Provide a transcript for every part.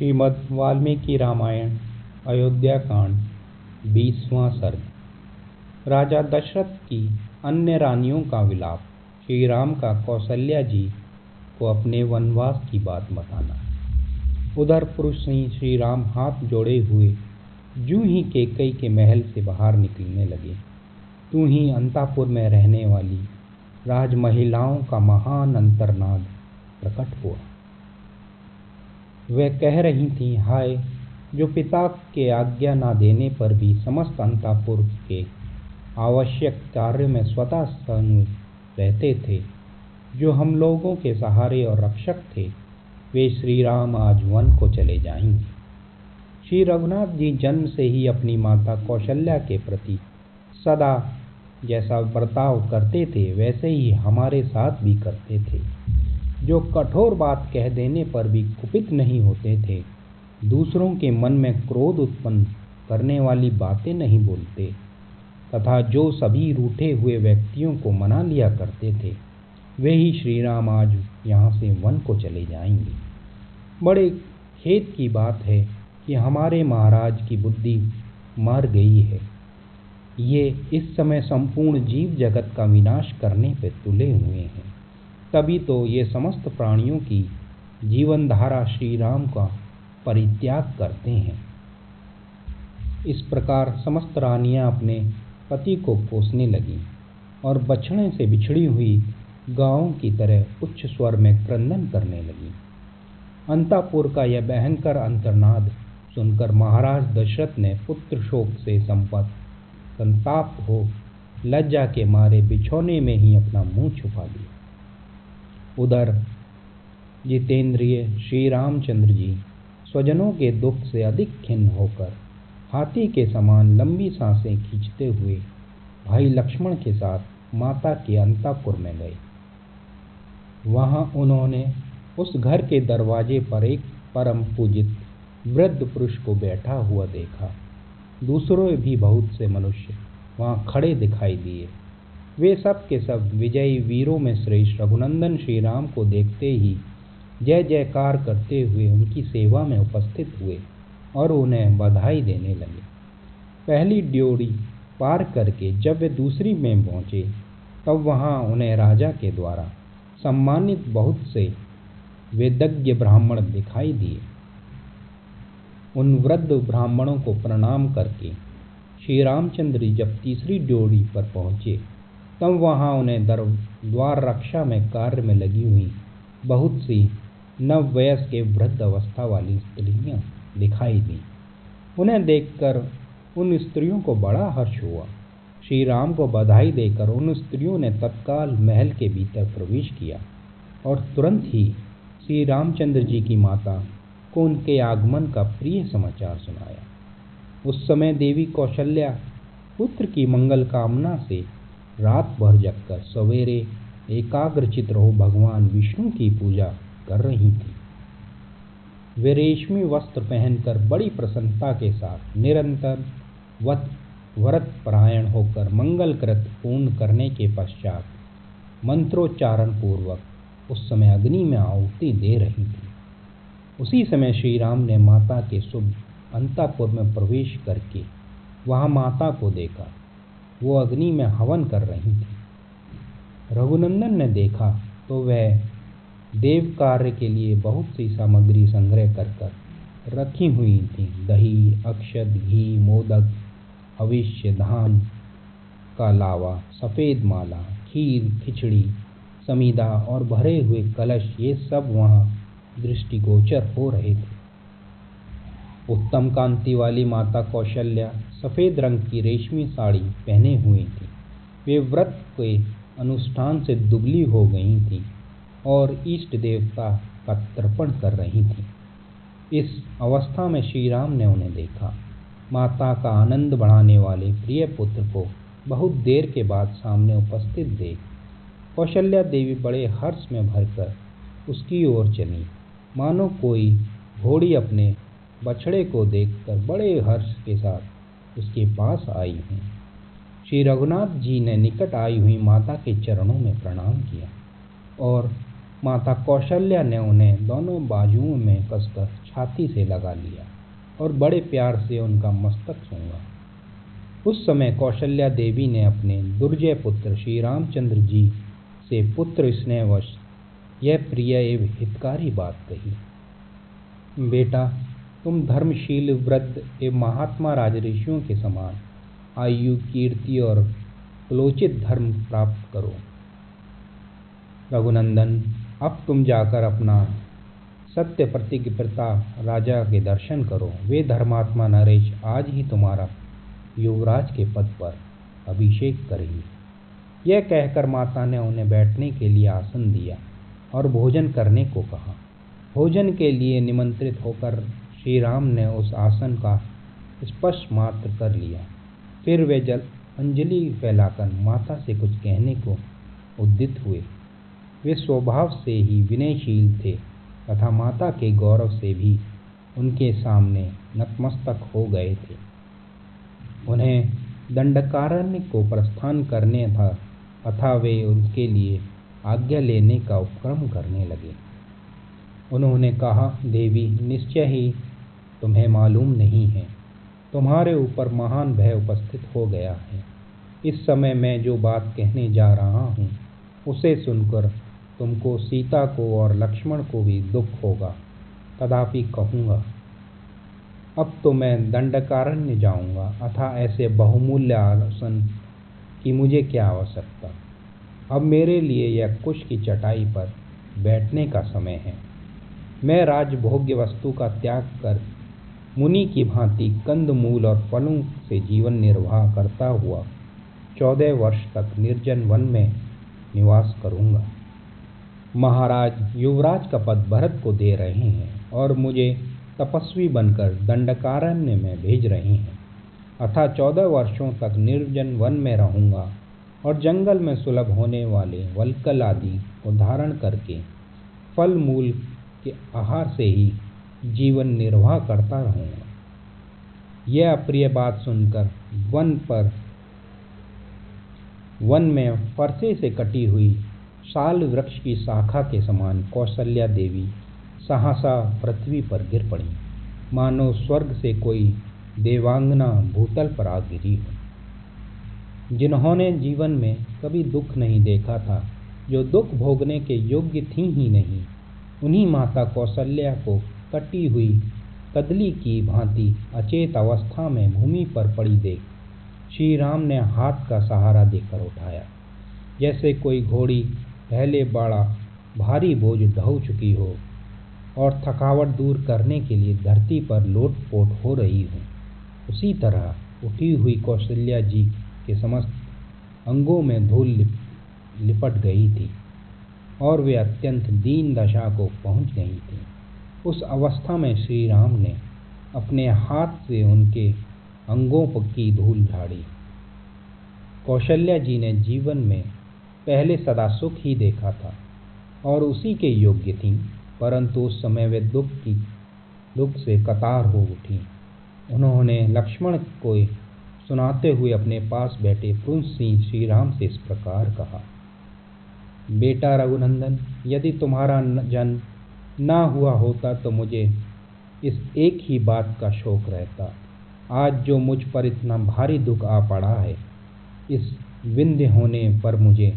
श्रीमद् वाल्मीकि रामायण अयोध्या कांड 20वां सर्ग। राजा दशरथ की अन्य रानियों का विलाप। श्री राम का कौशल्या जी को अपने वनवास की बात बताना। उधर पुरुष सिंह श्री राम हाथ जोड़े हुए जूं ही कैकई के महल से बाहर निकलने लगे, तू ही अंतापुर में रहने वाली राजमहिलाओं का महान अंतर्नाद प्रकट हुआ। वे कह रही थीं, हाय, जो पिता के आज्ञा न देने पर भी समस्त अंतापुर के आवश्यक कार्य में स्वतः संग रहते थे, जो हम लोगों के सहारे और रक्षक थे, वे श्री राम आज वन को चले जाएंगे। श्री रघुनाथ जी जन्म से ही अपनी माता कौशल्या के प्रति सदा जैसा बर्ताव करते थे, वैसे ही हमारे साथ भी करते थे। जो कठोर बात कह देने पर भी कुपित नहीं होते थे, दूसरों के मन में क्रोध उत्पन्न करने वाली बातें नहीं बोलते, तथा जो सभी रूठे हुए व्यक्तियों को मना लिया करते थे, वे ही श्री राम आज यहाँ से वन को चले जाएंगे। बड़े खेद की बात है कि हमारे महाराज की बुद्धि मर गई है। ये इस समय संपूर्ण जीव जगत का विनाश करने पर तुले हुए हैं, तभी तो ये समस्त प्राणियों की जीवन धारा श्री राम का परित्याग करते हैं। इस प्रकार समस्त रानियां अपने पति को कोसने लगीं और बछड़े से बिछड़ी हुई गायों की तरह उच्च स्वर में क्रंदन करने लगीं। अंतापुर का यह भयंकर अंतर्नाद सुनकर महाराज दशरथ ने पुत्र शोक से संताप हो लज्जा के मारे बिछौने में ही अपना मुंह छुपा लिया। उधर जितेंद्रिय श्री रामचंद्र जी स्वजनों के दुख से अधिक खिन्न होकर हाथी के समान लंबी सांसें खींचते हुए भाई लक्ष्मण के साथ माता के अंतापुर में गए। वहां उन्होंने उस घर के दरवाजे पर एक परम पूजित वृद्ध पुरुष को बैठा हुआ देखा। दूसरों भी बहुत से मनुष्य वहां खड़े दिखाई दिए। वे सब के सब विजयी वीरों में श्रेष्ठ रघुनंदन श्री राम को देखते ही जय जयकार करते हुए उनकी सेवा में उपस्थित हुए और उन्हें बधाई देने लगे। पहली ड्योढ़ी पार करके जब वे दूसरी में पहुंचे, तब वहां उन्हें राजा के द्वारा सम्मानित बहुत से वेदज्ञ ब्राह्मण दिखाई दिए। उन वृद्ध ब्राह्मणों को प्रणाम करके श्री रामचंद्र जब तीसरी ड्योढ़ी पर पहुंचे, तब वहां उन्हें द्वार रक्षा में कार्य में लगी हुई बहुत सी नववयस के वृद्ध अवस्था वाली स्त्रियां दिखाई दी। उन्हें देखकर उन स्त्रियों को बड़ा हर्ष हुआ। श्री राम को बधाई देकर उन स्त्रियों ने तत्काल महल के भीतर प्रवेश किया और तुरंत ही श्री रामचंद्र जी की माता को उनके आगमन का प्रिय समाचार सुनाया। उस समय देवी कौशल्या पुत्र की मंगल कामना से रात भर जगकर सवेरे एकाग्रचित रहो भगवान विष्णु की पूजा कर रही थी। वे रेशमी वस्त्र पहनकर बड़ी प्रसन्नता के साथ निरंतर व्रत परायण होकर मंगल कृत पूर्ण करने के पश्चात मंत्रोच्चारण पूर्वक उस समय अग्नि में आहुति दे रही थी। उसी समय श्री राम ने माता के शुभ अंतापुर में प्रवेश करके वहां माता को देखा। वो अग्नि में हवन कर रही थी। रघुनंदन ने देखा तो वह देव कार्य के लिए बहुत सी सामग्री संग्रह कर रखी हुई थी। दही, अक्षत, घी, मोदक, हविष्य, धान का लावा, सफ़ेद माला, खीर, खिचड़ी, समीदा और भरे हुए कलश, ये सब वहाँ दृष्टिगोचर हो रहे थे। उत्तम कांति वाली माता कौशल्या सफ़ेद रंग की रेशमी साड़ी पहने हुई थी। वे व्रत के अनुष्ठान से दुबली हो गई थी और इष्ट देवता का तर्पण कर रही थी। इस अवस्था में श्री राम ने उन्हें देखा। माता का आनंद बढ़ाने वाले प्रिय पुत्र को बहुत देर के बाद सामने उपस्थित देख कौशल्या देवी बड़े हर्ष में भरकर उसकी ओर चली, मानो कोई घोड़ी अपने बछड़े को देखकर बड़े हर्ष के साथ उसके पास आई है। श्री रघुनाथ जी ने निकट आई हुई माता के चरणों में प्रणाम किया और माता कौशल्या ने उन्हें दोनों बाजुओं में कसकर छाती से लगा लिया और बड़े प्यार से उनका मस्तक सूंघा। उस समय कौशल्या देवी ने अपने दुर्जय पुत्र श्री रामचंद्र जी से पुत्र स्नेहवश यह प्रिय एवं हितकारी बात कही। बेटा, तुम धर्मशील वृद्ध एवं महात्मा राजऋषियों के समान आयु, कीर्ति और कुलोचित धर्म प्राप्त करो। रघुनंदन, अब तुम जाकर अपना सत्य प्रतिज्ञा राजा के दर्शन करो। वे धर्मात्मा नरेश आज ही तुम्हारा युवराज के पद पर अभिषेक करेंगे। यह कहकर माता ने उन्हें बैठने के लिए आसन दिया और भोजन करने को कहा। भोजन के लिए निमंत्रित होकर श्री राम ने उस आसन का स्पर्श मात्र कर लिया। फिर वे अंजलि फैलाकर माता से कुछ कहने को उद्यत हुए। वे स्वभाव से ही विनयशील थे तथा माता के गौरव से भी उनके सामने नतमस्तक हो गए थे। उन्हें दंडकारण्य को प्रस्थान करने था तथा वे उनके लिए आज्ञा लेने का उपक्रम करने लगे। उन्होंने कहा, देवी, निश्चय ही तुम्हें मालूम नहीं है, तुम्हारे ऊपर महान भय उपस्थित हो गया है। इस समय मैं जो बात कहने जा रहा हूँ उसे सुनकर तुमको, सीता को और लक्ष्मण को भी दुख होगा, तथापि कहूँगा। अब तो मैं दंडकारण्य जाऊँगा, अतः ऐसे बहुमूल्य आसन की मुझे क्या आवश्यकता। अब मेरे लिए यह कुश की चटाई पर बैठने का समय है। मैं राजभोग्य वस्तु का त्याग कर मुनि की भांति कंद मूल और फलों से जीवन निर्वाह करता हुआ 14 वर्ष तक निर्जन वन में निवास करूँगा। महाराज युवराज का पद भरत को दे रहे हैं और मुझे तपस्वी बनकर दंडकारण्य में भेज रहे हैं, अतः 14 वर्षों तक निर्जन वन में रहूँगा और जंगल में सुलभ होने वाले वल्कल आदि को धारण करके फल मूल के आहार से ही जीवन निर्वाह करता रहूँगा। यह अप्रिय बात सुनकर वन में फरसे से कटी हुई साल वृक्ष की शाखा के समान कौशल्या देवी सहसा पृथ्वी पर गिर पड़ी, मानो स्वर्ग से कोई देवांगना भूतल पर आ गिरी हो। जिन्होंने जीवन में कभी दुख नहीं देखा था, जो दुख भोगने के योग्य थी ही नहीं, उन्हीं माता कौशल्या को कटी हुई कदली की भांति अचेत अवस्था में भूमि पर पड़ी देख श्री राम ने हाथ का सहारा देकर उठाया, जैसे कोई घोड़ी पहले बड़ा भारी बोझ ढो चुकी हो और थकावट दूर करने के लिए धरती पर लोटपोट हो रही हो। उसी तरह उठी हुई कौशल्या जी के समस्त अंगों में धूल लिपट गई थी और वे अत्यंत दीन दशा को पहुंच गई थी। उस अवस्था में श्री राम ने अपने हाथ से उनके अंगों की धूल झाड़ी। कौशल्या जी ने जीवन में पहले सदा सुख ही देखा था और उसी के योग्य थीं, परंतु उस समय वे दुख से कतार हो उठी। उन्होंने लक्ष्मण को सुनाते हुए अपने पास बैठे पुरुष सिंह श्री राम से इस प्रकार कहा, बेटा रघुनंदन, यदि तुम्हारा जन्म ना हुआ होता तो मुझे इस एक ही बात का शोक रहता। आज जो मुझ पर इतना भारी दुख आ पड़ा है, इस विंध्य होने पर मुझे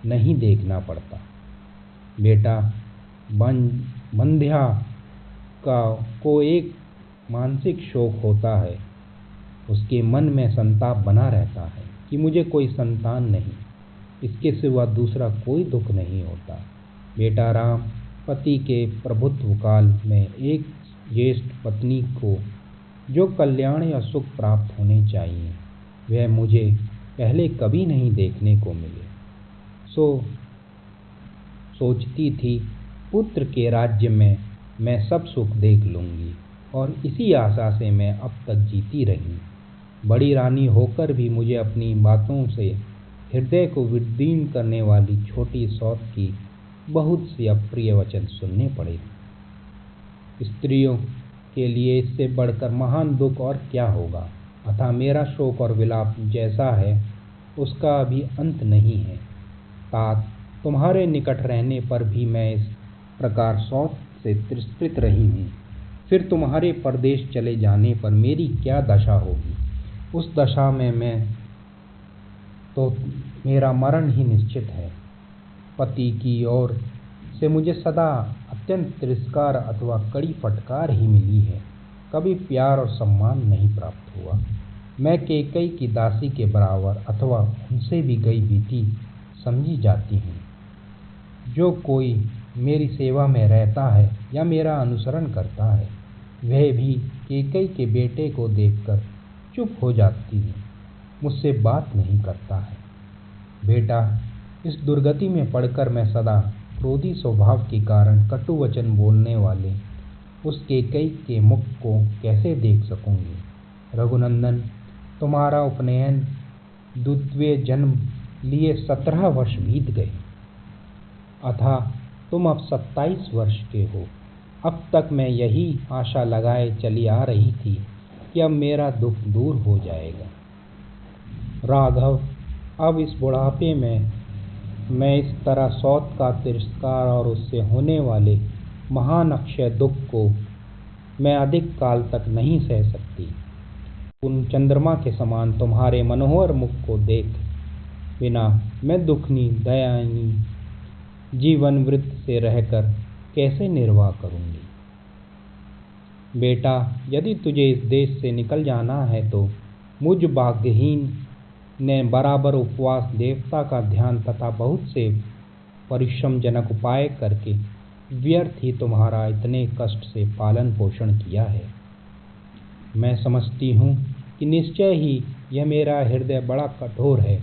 नहीं देखना पड़ता। बेटा, बंध्या को एक मानसिक शोक होता है, उसके मन में संताप बना रहता है कि मुझे कोई संतान नहीं, इसके सिवा दूसरा कोई दुख नहीं होता। बेटा राम, पति के प्रभुत्व काल में एक ज्येष्ठ पत्नी को जो कल्याण या सुख प्राप्त होने चाहिए, वह मुझे पहले कभी नहीं देखने को मिले। सोचती थी पुत्र के राज्य में मैं सब सुख देख लूँगी और इसी आशा से मैं अब तक जीती रही। बड़ी रानी होकर भी मुझे अपनी बातों से हृदय को विदीर्ण करने वाली छोटी सौत की बहुत सी अप्रिय वचन सुनने पड़े। स्त्रियों के लिए इससे बढ़कर महान दुख और क्या होगा। अतः मेरा शोक और विलाप जैसा है उसका अभी अंत नहीं है। तात तुम्हारे निकट रहने पर भी मैं इस प्रकार शौक से तिरस्कृत रही हूँ, फिर तुम्हारे परदेश चले जाने पर मेरी क्या दशा होगी। उस दशा में मैं तो मेरा मरण ही निश्चित है। पति की ओर से मुझे सदा अत्यंत तिरस्कार अथवा कड़ी फटकार ही मिली है। कभी प्यार और सम्मान नहीं प्राप्त हुआ। मैं कैकेयी की दासी के बराबर अथवा उनसे भी गई बीती समझी जाती हूँ। जो कोई मेरी सेवा में रहता है या मेरा अनुसरण करता है, वह भी कैकेयी के बेटे को देखकर चुप हो जाती है, मुझसे बात नहीं करता है। बेटा, इस दुर्गति में पड़कर मैं सदा क्रोधी स्वभाव के कारण कटु वचन बोलने वाले उस कैकेयी के मुख को कैसे देख सकूंगी। रघुनंदन, तुम्हारा उपनयन द्वितीय जन्म लिए 17 वर्ष बीत गए, अतः तुम अब 27 वर्ष के हो। अब तक मैं यही आशा लगाए चली आ रही थी कि अब मेरा दुख दूर हो जाएगा। राघव, अब इस बुढ़ापे में मैं इस तरह सौत का तिरस्कार और उससे होने वाले महान अक्षय दुख को मैं अधिक काल तक नहीं सह सकती। उन चंद्रमा के समान तुम्हारे मनोहर मुख को देख बिना मैं दुखनी दयानी जीवन वृत्त से रहकर कैसे निर्वाह करूंगी। बेटा, यदि तुझे इस देश से निकल जाना है तो मुझ भाग्यहीन ने बराबर उपवास, देवता का ध्यान तथा बहुत से परिश्रमजनक उपाय करके व्यर्थ ही तुम्हारा इतने कष्ट से पालन पोषण किया है। मैं समझती हूँ कि निश्चय ही यह मेरा हृदय बड़ा कठोर है,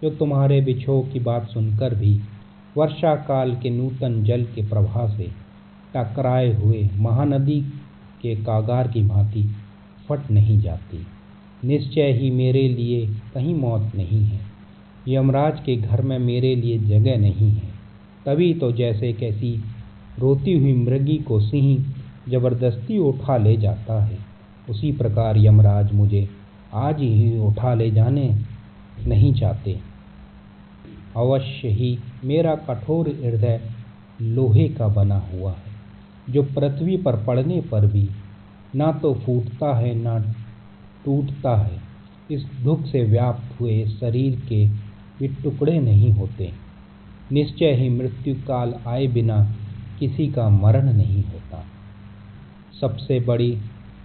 जो तुम्हारे बिछोह की बात सुनकर भी वर्षा काल के नूतन जल के प्रवाह से टकराए हुए महानदी के कागार की भांति फट नहीं जाती। निश्चय ही मेरे लिए कहीं मौत नहीं है। यमराज के घर में मेरे लिए जगह नहीं है। तभी तो जैसे कैसी रोती हुई मृगी को सिंह जबरदस्ती उठा ले जाता है, उसी प्रकार यमराज मुझे आज ही उठा ले जाने नहीं चाहते। अवश्य ही मेरा कठोर हृदय लोहे का बना हुआ है, जो पृथ्वी पर पड़ने पर भी ना तो फूटता है ना टूटता है। इस दुख से व्याप्त हुए शरीर के भी टुकड़े नहीं होते। निश्चय ही मृत्यु काल आए बिना किसी का मरण नहीं होता। सबसे बड़ी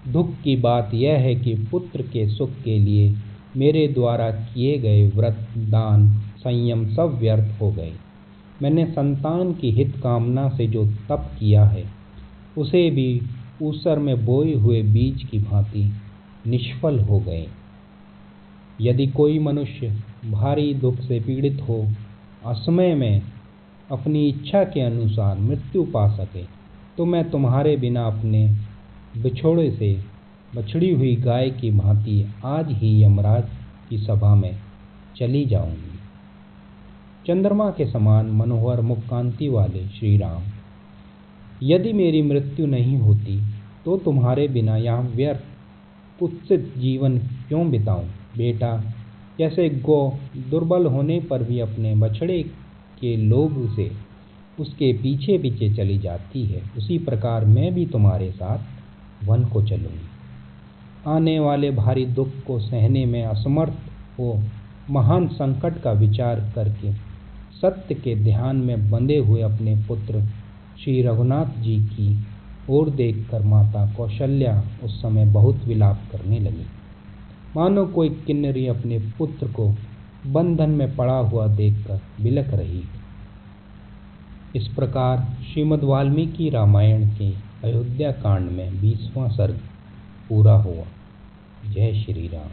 दुख की बात यह है कि पुत्र के सुख के लिए मेरे द्वारा किए गए व्रत, दान, संयम सब व्यर्थ हो गए। मैंने संतान की हित कामना से जो तप किया है, उसे भी ऊसर में बोए हुए बीज की भांति निष्फल हो गए। यदि कोई मनुष्य भारी दुख से पीड़ित हो असमय में अपनी इच्छा के अनुसार मृत्यु पा सके, तो मैं तुम्हारे बिना अपने बिछोड़े से बछड़ी हुई गाय की भांति आज ही यमराज की सभा में चली जाऊंगी। चंद्रमा के समान मनोहर मुख कांति वाले श्री राम, यदि मेरी मृत्यु नहीं होती तो तुम्हारे बिना यहाँ व्यर्थ कुत्सित जीवन क्यों बिताऊं। बेटा, जैसे गौ दुर्बल होने पर भी अपने बछड़े के लोभ से उसके पीछे पीछे चली जाती है, उसी प्रकार मैं भी तुम्हारे साथ वन को चलूंगी। आने वाले भारी दुख को सहने में असमर्थ हो महान संकट का विचार करके सत्य के ध्यान में बंधे हुए अपने पुत्र श्री रघुनाथ जी की ओर देखकर माता कौशल्या उस समय बहुत विलाप करने लगी, मानो कोई किन्नरी अपने पुत्र को बंधन में पड़ा हुआ देखकर बिलख रही। इस प्रकार श्रीमद् वाल्मीकि रामायण के अयोध्या कांड में 20वां सर्ग पूरा हुआ। जय श्री राम।